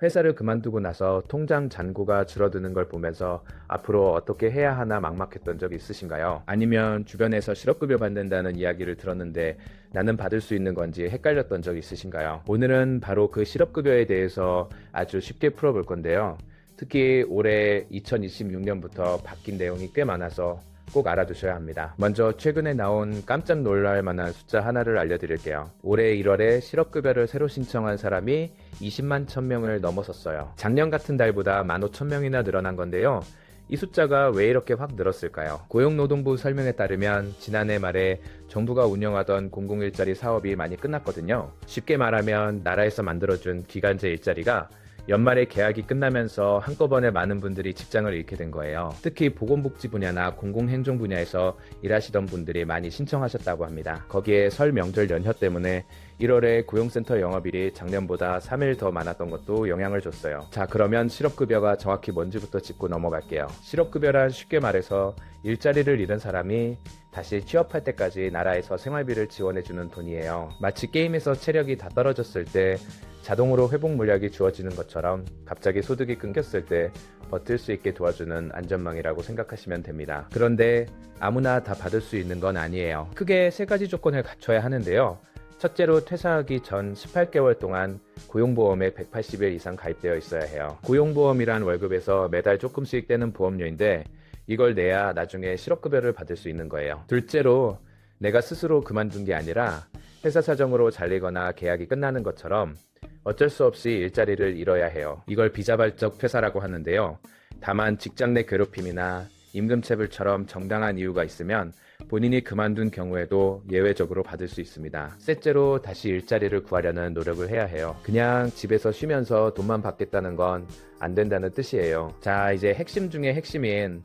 회사를 그만두고 나서 통장 잔고가 줄어드는 걸 보면서 앞으로 어떻게 해야 하나 막막했던 적 있으신가요? 아니면 주변에서 실업급여 받는다는 이야기를 들었는데 나는 받을 수 있는 건지 헷갈렸던 적 있으신가요? 오늘은 바로 그 실업급여에 대해서 아주 쉽게 풀어볼 건데요. 특히 올해 2026년부터 바뀐 내용이 꽤 많아서 꼭 알아두셔야 합니다. 먼저 최근에 나온 깜짝 놀랄 만한 숫자 하나를 알려드릴게요. 올해 1월에 실업급여를 새로 신청한 사람이 20만 1000명을 넘어섰어요. 작년 같은 달보다 15,000명이나 늘어난 건데요. 이 숫자가 왜 이렇게 확 늘었을까요? 고용노동부 설명에 따르면 지난해 말에 정부가 운영하던 공공일자리 사업이 많이 끝났거든요. 쉽게 말하면 나라에서 만들어준 기간제 일자리가 연말에 계약이 끝나면서 한꺼번에 많은 분들이 직장을 잃게 된 거예요. 특히 보건복지 분야나 공공행정 분야에서 일하시던 분들이 많이 신청하셨다고 합니다. 거기에 설 명절 연휴 때문에 1월에 고용센터 영업일이 작년보다 3일 더 많았던 것도 영향을 줬어요. 자, 그러면 실업급여가 정확히 뭔지부터 짚고 넘어갈게요. 실업급여란 쉽게 말해서 일자리를 잃은 사람이 다시 취업할 때까지 나라에서 생활비를 지원해주는 돈이에요. 마치 게임에서 체력이 다 떨어졌을 때 자동으로 회복 물약이 주어지는 것처럼 갑자기 소득이 끊겼을 때 버틸 수 있게 도와주는 안전망이라고 생각하시면 됩니다. 그런데 아무나 다 받을 수 있는 건 아니에요. 크게 세 가지 조건을 갖춰야 하는데요. 첫째로 퇴사하기 전 18개월 동안 고용보험에 180일 이상 가입되어 있어야 해요. 고용보험이란 월급에서 매달 조금씩 떼는 보험료인데 이걸 내야 나중에 실업급여를 받을 수 있는 거예요. 둘째로 내가 스스로 그만둔 게 아니라 회사 사정으로 잘리거나 계약이 끝나는 것처럼 어쩔 수 없이 일자리를 잃어야 해요. 이걸 비자발적 퇴사라고 하는데요. 다만 직장 내 괴롭힘이나 임금체불처럼 정당한 이유가 있으면 본인이 그만둔 경우에도 예외적으로 받을 수 있습니다. 셋째로 다시 일자리를 구하려는 노력을 해야 해요. 그냥 집에서 쉬면서 돈만 받겠다는 건 안 된다는 뜻이에요. 자, 이제 핵심 중에 핵심인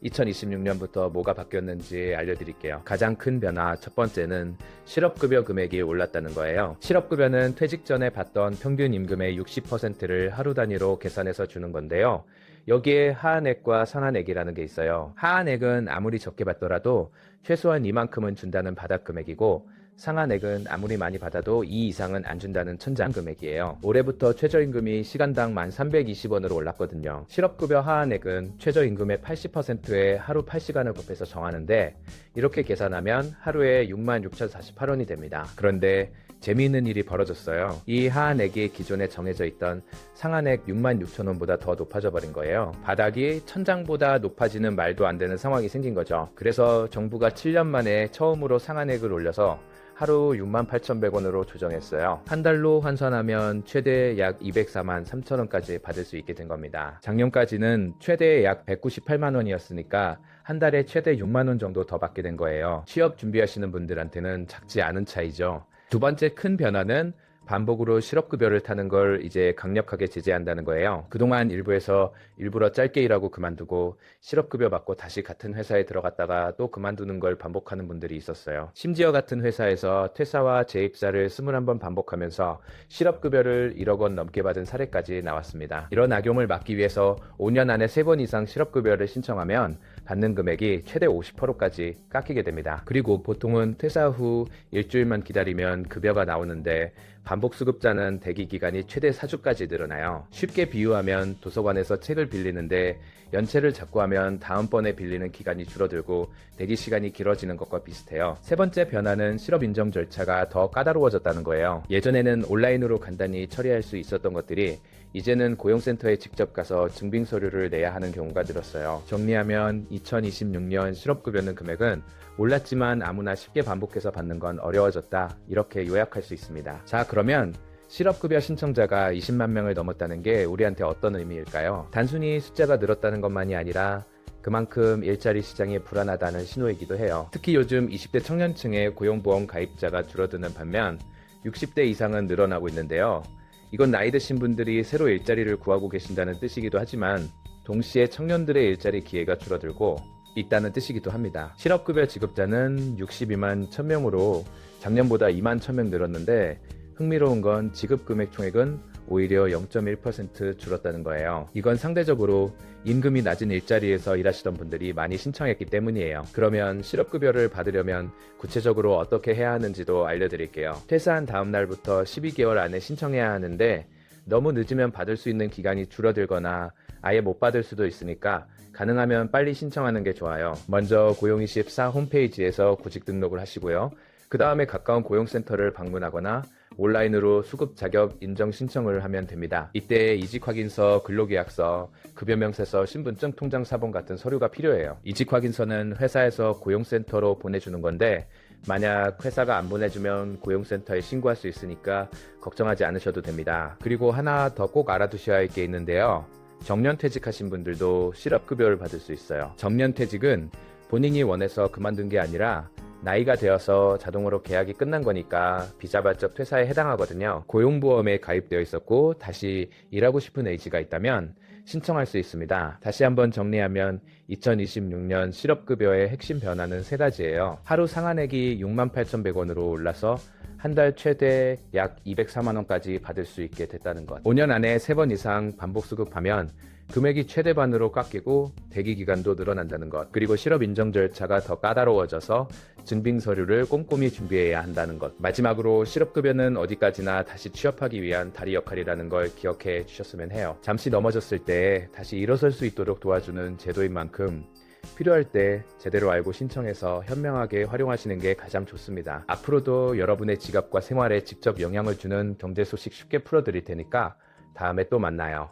2026년부터 뭐가 바뀌었는지 알려드릴게요. 가장 큰 변화 첫 번째는 실업급여 금액이 올랐다는 거예요. 실업급여는 퇴직 전에 받던 평균 임금의 60%를 하루 단위로 계산해서 주는 건데요. 여기에 하한액과 상한액이라는 게 있어요. 하한액은 아무리 적게 받더라도 최소한 이만큼은 준다는 바닥 금액이고 상한액은 아무리 많이 받아도 이 이상은 안 준다는 천장 금액이에요. 올해부터 최저임금이 시간당 1320원으로 올랐거든요. 실업급여 하한액은 최저임금의 80%에 하루 8시간을 곱해서 정하는데 이렇게 계산하면 하루에 66,048원이 됩니다. 그런데 재미있는 일이 벌어졌어요. 이 하한액이 기존에 정해져 있던 상한액 66,000원보다 더 높아져 버린 거예요. 바닥이 천장보다 높아지는 말도 안 되는 상황이 생긴 거죠. 그래서 정부가 7년 만에 처음으로 상한액을 올려서 하루 68,100원으로 조정했어요. 한 달로 환산하면 최대 약 204만 3천원까지 받을 수 있게 된 겁니다. 작년까지는 최대 약 198만 원이었으니까 한 달에 최대 6만 원 정도 더 받게 된 거예요. 취업 준비하시는 분들한테는 작지 않은 차이죠. 두 번째 큰 변화는 반복으로 실업급여를 타는 걸 이제 강력하게 제재한다는 거예요. 그동안 일부에서 일부러 짧게 일하고 그만두고 실업급여 받고 다시 같은 회사에 들어갔다가 또 그만두는 걸 반복하는 분들이 있었어요. 심지어 같은 회사에서 퇴사와 재입사를 21번 반복하면서 실업급여를 1억 원 넘게 받은 사례까지 나왔습니다. 이런 악용을 막기 위해서 5년 안에 3번 이상 실업급여를 신청하면 받는 금액이 최대 50%까지 깎이게 됩니다. 그리고 보통은 퇴사 후 일주일만 기다리면 급여가 나오는데 반복수급자는 대기기간이 최대 4주까지 늘어나요. 쉽게 비유하면 도서관에서 책을 빌리는데 연체를 자꾸 하면 다음번에 빌리는 기간이 줄어들고 대기시간이 길어지는 것과 비슷해요. 세 번째 변화는 실업인정 절차가 더 까다로워졌다는 거예요. 예전에는 온라인으로 간단히 처리할 수 있었던 것들이 이제는 고용센터에 직접 가서 증빙서류를 내야 하는 경우가 늘었어요. 정리하면 2026년 실업급여는 금액은 올랐지만 아무나 쉽게 반복해서 받는 건 어려워졌다, 이렇게 요약할 수 있습니다. 자, 그러면 실업급여 신청자가 20만 명을 넘었다는 게 우리한테 어떤 의미일까요? 단순히 숫자가 늘었다는 것만이 아니라 그만큼 일자리 시장이 불안하다는 신호이기도 해요. 특히 요즘 20대 청년층의 고용보험 가입자가 줄어드는 반면 60대 이상은 늘어나고 있는데요. 이건 나이 드신 분들이 새로 일자리를 구하고 계신다는 뜻이기도 하지만 동시에 청년들의 일자리 기회가 줄어들고 있다는 뜻이기도 합니다. 실업급여 지급자는 62만 1000명으로 작년보다 2만 1000명 늘었는데 흥미로운 건 지급금액 총액은 오히려 0.1% 줄었다는 거예요. 이건 상대적으로 임금이 낮은 일자리에서 일하시던 분들이 많이 신청했기 때문이에요. 그러면 실업급여를 받으려면 구체적으로 어떻게 해야 하는지도 알려드릴게요. 퇴사한 다음 날부터 12개월 안에 신청해야 하는데 너무 늦으면 받을 수 있는 기간이 줄어들거나 아예 못 받을 수도 있으니까 가능하면 빨리 신청하는 게 좋아요. 먼저 고용24 홈페이지에서 구직 등록을 하시고요. 그 다음에 가까운 고용센터를 방문하거나 온라인으로 수급 자격 인정 신청을 하면 됩니다. 이때 이직 확인서, 근로계약서, 급여명세서, 신분증, 통장 사본 같은 서류가 필요해요. 이직 확인서는 회사에서 고용센터로 보내주는 건데 만약 회사가 안 보내주면 고용센터에 신고할 수 있으니까 걱정하지 않으셔도 됩니다. 그리고 하나 더 꼭 알아두셔야 할 게 있는데요. 정년퇴직하신 분들도 실업급여를 받을 수 있어요. 정년퇴직은 본인이 원해서 그만둔 게 아니라 나이가 되어서 자동으로 계약이 끝난 거니까 비자발적 퇴사에 해당하거든요. 고용보험에 가입되어 있었고 다시 일하고 싶은 의지가 있다면 신청할 수 있습니다. 다시 한번 정리하면 2026년 실업급여의 핵심 변화는 세 가지예요. 하루 상한액이 68,100원으로 올라서 한 달 최대 약 204만원까지 받을 수 있게 됐다는 것. 5년 안에 3번 이상 반복 수급하면 금액이 최대반으로 깎이고 대기 기간도 늘어난다는 것. 그리고 실업 인정 절차가 더 까다로워져서 증빙 서류를 꼼꼼히 준비해야 한다는 것. 마지막으로 실업급여는 어디까지나 다시 취업하기 위한 다리 역할이라는 걸 기억해 주셨으면 해요. 잠시 넘어졌을 때 다시 일어설 수 있도록 도와주는 제도인 만큼 필요할 때 제대로 알고 신청해서 현명하게 활용하시는 게 가장 좋습니다. 앞으로도 여러분의 지갑과 생활에 직접 영향을 주는 경제 소식 쉽게 풀어드릴 테니까 다음에 또 만나요.